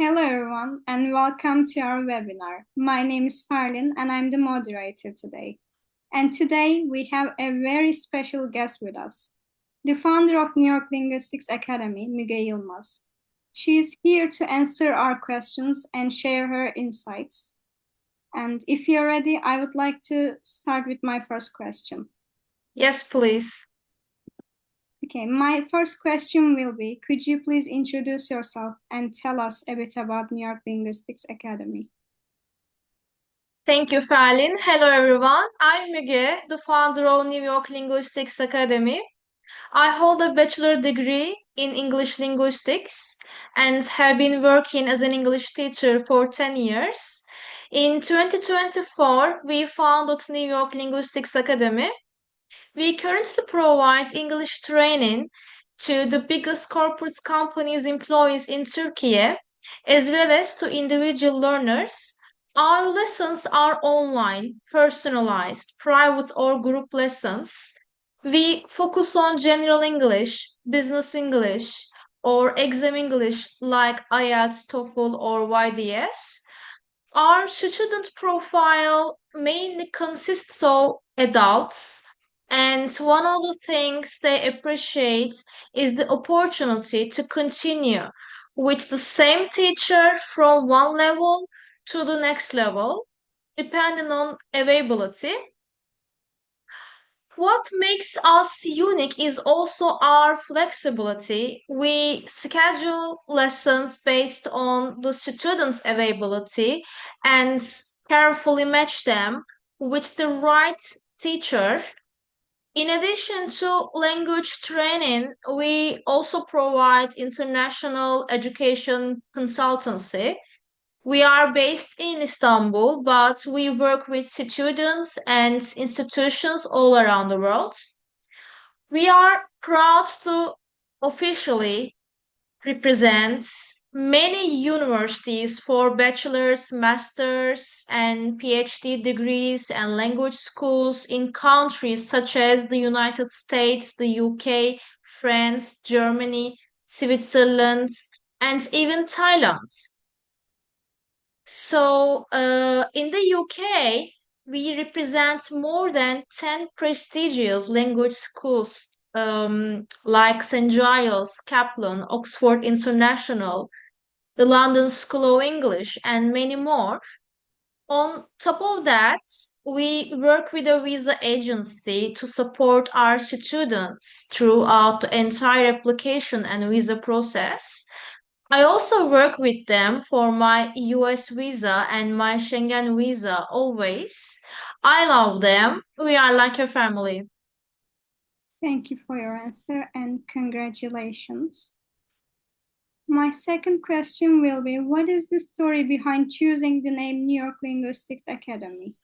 Hello everyone and welcome to our webinar. My name is Farlin and I'm the moderator today. And today we have a very special guest with us, the founder of New York Linguistics Academy, Müge Yılmaz. She is here to answer our questions and share her insights. And if you're ready, I would like to start with my first question. Yes, please. Okay, my first question will be, could you please introduce yourself and tell us a bit about New York Linguistics Academy? Thank you, Falin. Hello, everyone. I'm Müge, the founder of New York Linguistics Academy. I hold a bachelor degree in English linguistics and have been working as an English teacher for 10 years. In 2024, we founded New York Linguistics Academy. We currently provide English training to the biggest corporate companies' employees in Turkey, as well as to individual learners. Our lessons are online, personalized, private or group lessons. We focus on general English, business English, or exam English like IELTS, TOEFL, or YDS. Our student profile mainly consists of adults, and one of the things they appreciate is the opportunity to continue with the same teacher from one level to the next level, depending on availability. What makes us unique is also our flexibility. We schedule lessons based on the students' availability and carefully match them with the right teacher. In addition to language training, we also provide international education consultancy. We are based in Istanbul, but we work with students and institutions all around the world. We are proud to officially represent many universities for bachelor's, master's, and PhD degrees and language schools in countries such as the United States, the UK, France, Germany, Switzerland, and even Thailand. In the UK, we represent more than 10 prestigious language schools like St. Giles, Kaplan, Oxford International, the London School of English, and many more. On top of that, we work with a visa agency to support our students throughout the entire application and visa process. I also work with them for my US visa and my Schengen visa always. I love them. We are like a family. Thank you for your answer and congratulations. My second question will be, what is the story behind choosing the name New York Linguistics Academy?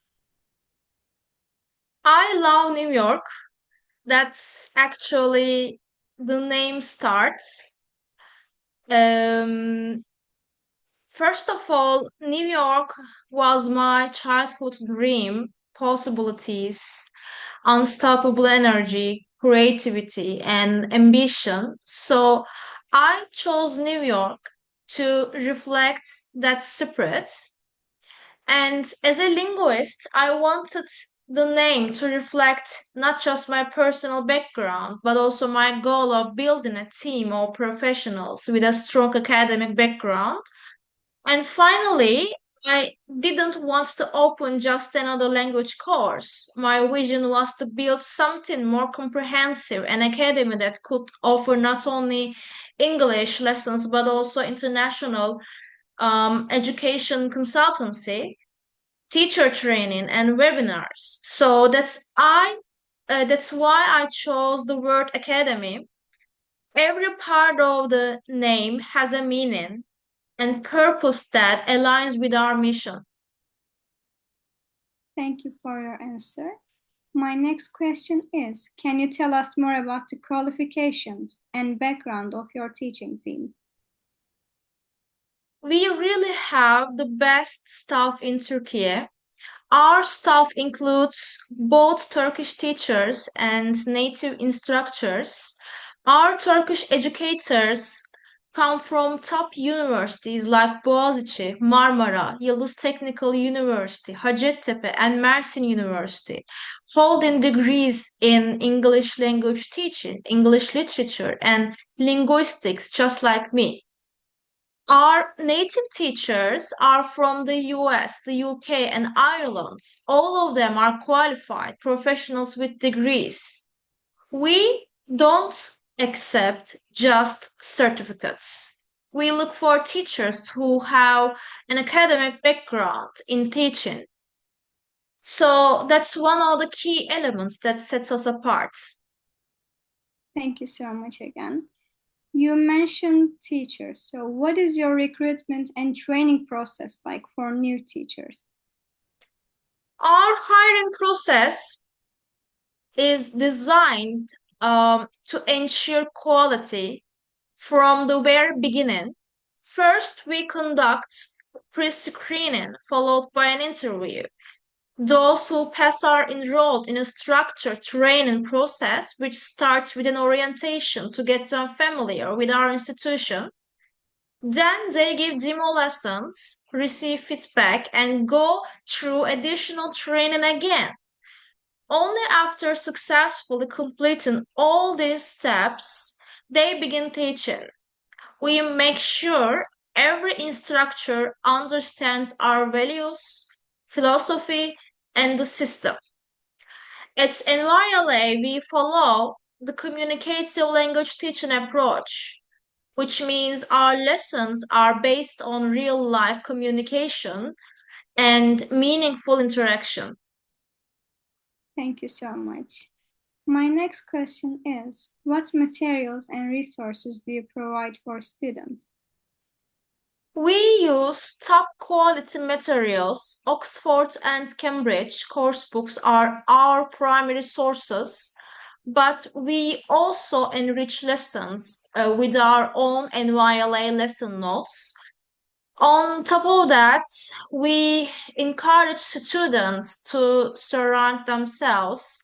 I love New York. That's actually the name starts. Um, First of all, New York was my childhood dream, possibilities, unstoppable energy, creativity, and ambition. So I chose New York to reflect that spirit. And as a linguist, I wanted the name to reflect not just my personal background, but also my goal of building a team of professionals with a strong academic background. And finally, I didn't want to open just another language course. My vision was to build something more comprehensive, an academy that could offer not only English lessons but also international education consultancy, teacher training, and webinars. That's why I chose the word academy. Every part of the name has a meaning and purpose that aligns with our mission. Thank you for your answer. My next question is, can you tell us more about the qualifications and background of your teaching team? We really have the best staff in Turkey. Our staff includes both Turkish teachers and native instructors. Our Turkish educators come from top universities like Boğaziçi, Marmara, Yıldız Technical University, Hacettepe, and Mersin University, holding degrees in English language teaching, English literature, and linguistics, just like me. Our native teachers are from the US, the UK, and Ireland. All of them are qualified professionals with degrees. We don't accept just certificates. We look for teachers who have an academic background in teaching. So that's one of the key elements that sets us apart. Thank you so much again. You mentioned teachers. So, what is your recruitment and training process like for new teachers? Our hiring process is designed to ensure quality from the very beginning. First, we conduct pre-screening followed by an interview. Those who pass are enrolled in a structured training process which starts with an orientation to get them familiar with our institution. Then they give demo lessons, receive feedback, and go through additional training again. Only after successfully completing all these steps, they begin teaching. We make sure every instructor understands our values, philosophy, and the system. At NYLA, we follow the communicative language teaching approach, which means our lessons are based on real life communication and meaningful interaction. Thank you so much. My next question is, what materials and resources do you provide for students? We use top quality materials. Oxford and Cambridge coursebooks are our primary sources, but we also enrich lessons with our own NYLA lesson notes. On top of that, we encourage students to surround themselves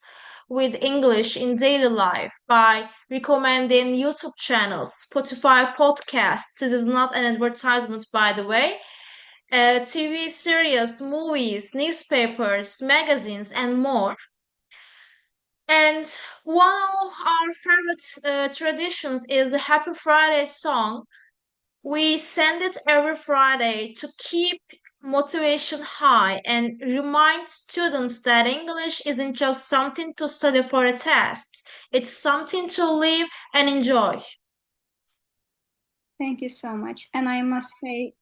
with English in daily life by recommending YouTube channels, Spotify podcasts. This is not an advertisement, by the way. TV series, movies, newspapers, magazines, and more. And one of our favorite traditions is the Happy Friday song. We send it every Friday to keep motivation high and remind students that English isn't just something to study for a test, it's something to live and enjoy. Thank you so much. And I must say,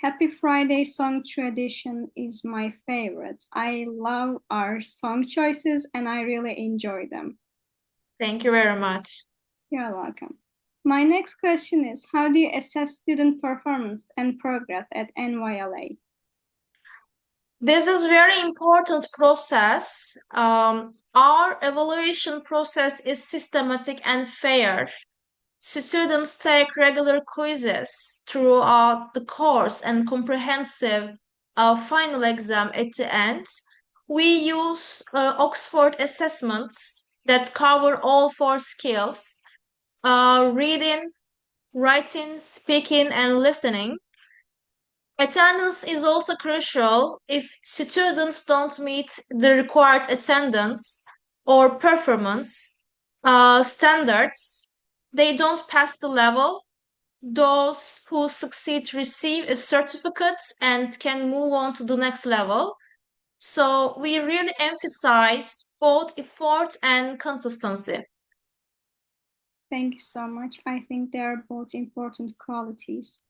Happy Friday song tradition is my favorite. I love our song choices and I really enjoy them. Thank you very much. You're welcome. My next question is, how do you assess student performance and progress at NYLA? This is very important process. Our evaluation process is systematic and fair. Students take regular quizzes throughout the course and comprehensive final exam at the end. We use Oxford assessments that cover all four skills: reading, writing, speaking, and listening. Attendance is also crucial. If students don't meet the required attendance or performance standards, they don't pass the level. Those who succeed receive a certificate and can move on to the next level. So we really emphasize both effort and consistency. Thank you so much. I think they are both important qualities.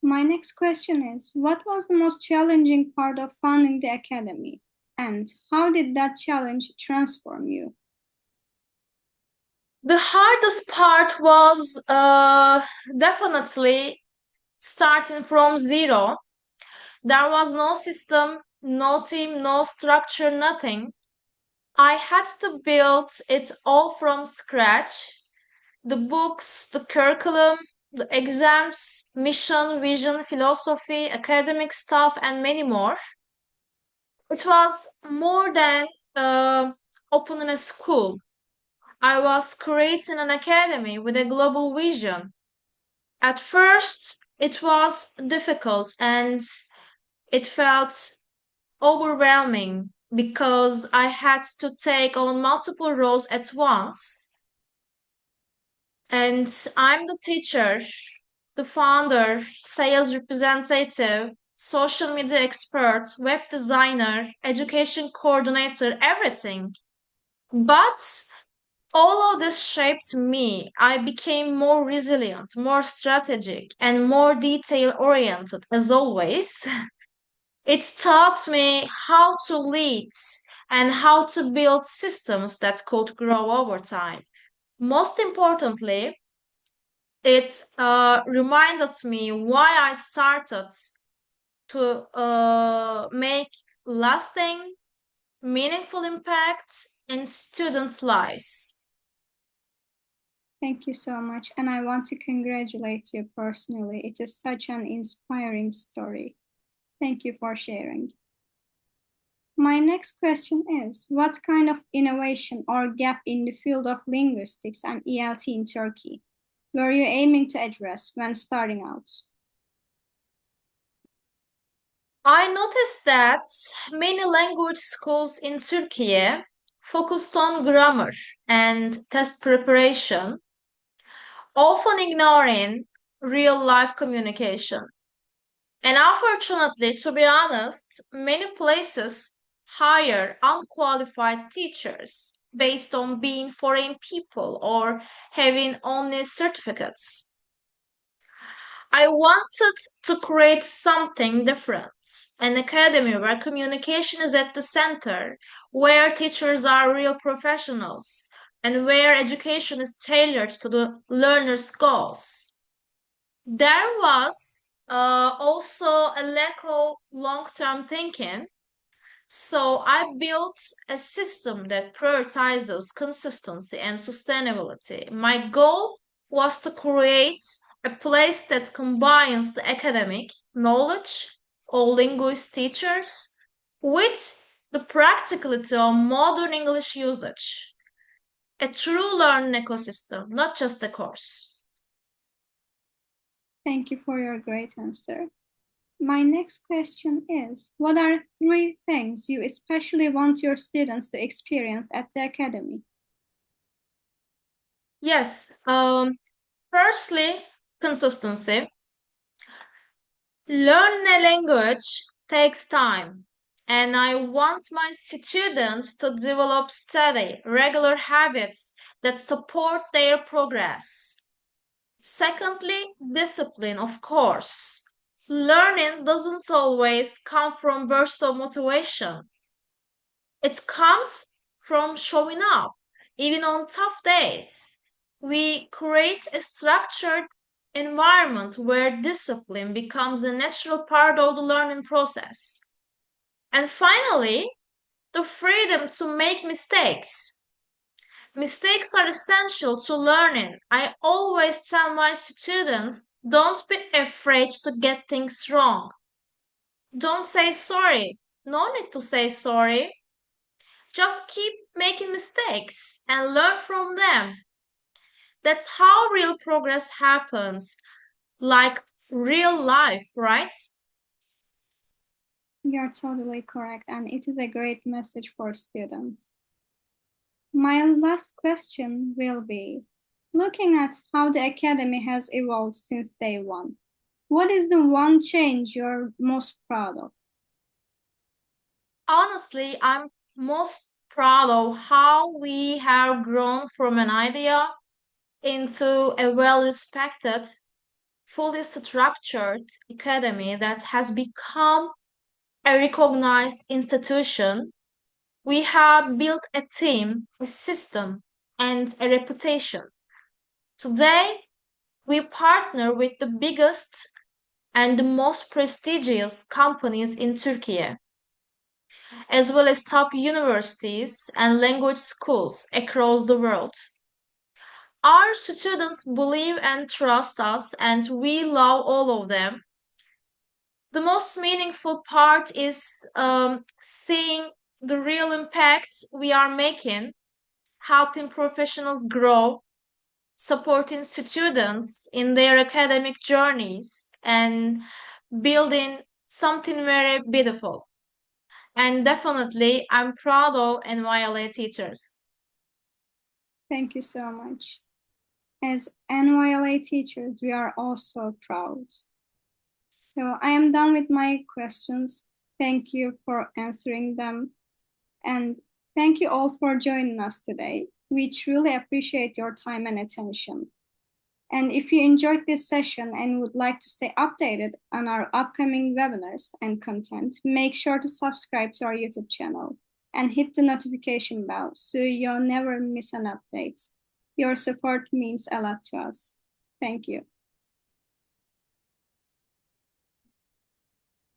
My next question is, what was the most challenging part of founding the academy? And how did that challenge transform you? The hardest part was definitely starting from zero. There was no system, no team, no structure, nothing. I had to build it all from scratch. The books, the curriculum, the exams, mission, vision, philosophy, academic stuff, and many more. It was more than opening a school. I was creating an academy with a global vision. At first, it was difficult and it felt overwhelming because I had to take on multiple roles at once. And I'm the teacher, the founder, sales representative, social media expert, web designer, education coordinator, everything. But all of this shaped me. I became more resilient, more strategic, and more detail oriented as always. It taught me how to lead and how to build systems that could grow over time. Most importantly, it reminded me why I started to make lasting, meaningful impact in students' lives. Thank you so much, and I want to congratulate you personally. It is such an inspiring story. Thank you for sharing. My next question is, what kind of innovation or gap in the field of linguistics and ELT in Turkey were you aiming to address when starting out? I noticed that many language schools in Turkey focused on grammar and test preparation, often ignoring real life communication. And unfortunately, to be honest, many places hire unqualified teachers based on being foreign people or having only certificates. I wanted to create something different, an academy where communication is at the center, where teachers are real professionals, and where education is tailored to the learner's goals. There was also a lack of long term thinking, so I built a system that prioritizes consistency and sustainability. My goal was to create a place that combines the academic knowledge of linguist teachers with the practicality of modern English usage. A true learning ecosystem, not just a course. Thank you for your great answer. My next question is, what are three things you especially want your students to experience at the academy? Yes, firstly, consistency. Learn a language takes time, and I want my students to develop steady, regular habits that support their progress. Secondly, discipline, of course. Learning doesn't always come from bursts of motivation. It comes from showing up, even on tough days. We create a structured environment where discipline becomes a natural part of the learning process. And finally, the freedom to make mistakes. Mistakes are essential to learning. I always tell my students don't be afraid to get things wrong. Don't say sorry. No need to say sorry. Just keep making mistakes and learn from them. That's how real progress happens, like real life, right? You're totally correct, and it is a great message for students. My last question will be, looking at how the academy has evolved since day one, what is the one change you're most proud of? Honestly, I'm most proud of how we have grown from an idea into a well respected, fully structured academy that has become a recognized institution. We have built a team, a system, and a reputation. Today, we partner with the biggest and the most prestigious companies in Turkey, as well as top universities and language schools across the world. Our students believe and trust us, and we love all of them. The most meaningful part is seeing the real impact we are making, helping professionals grow, supporting students in their academic journeys, and building something very beautiful. And definitely, I'm proud of NYLA teachers. Thank you so much. As NYLA teachers, we are also proud. So I am done with my questions. Thank you for answering them. And thank you all for joining us today. We truly appreciate your time and attention. And if you enjoyed this session and would like to stay updated on our upcoming webinars and content, make sure to subscribe to our YouTube channel and hit the notification bell so you'll never miss an update. Your support means a lot to us. Thank you.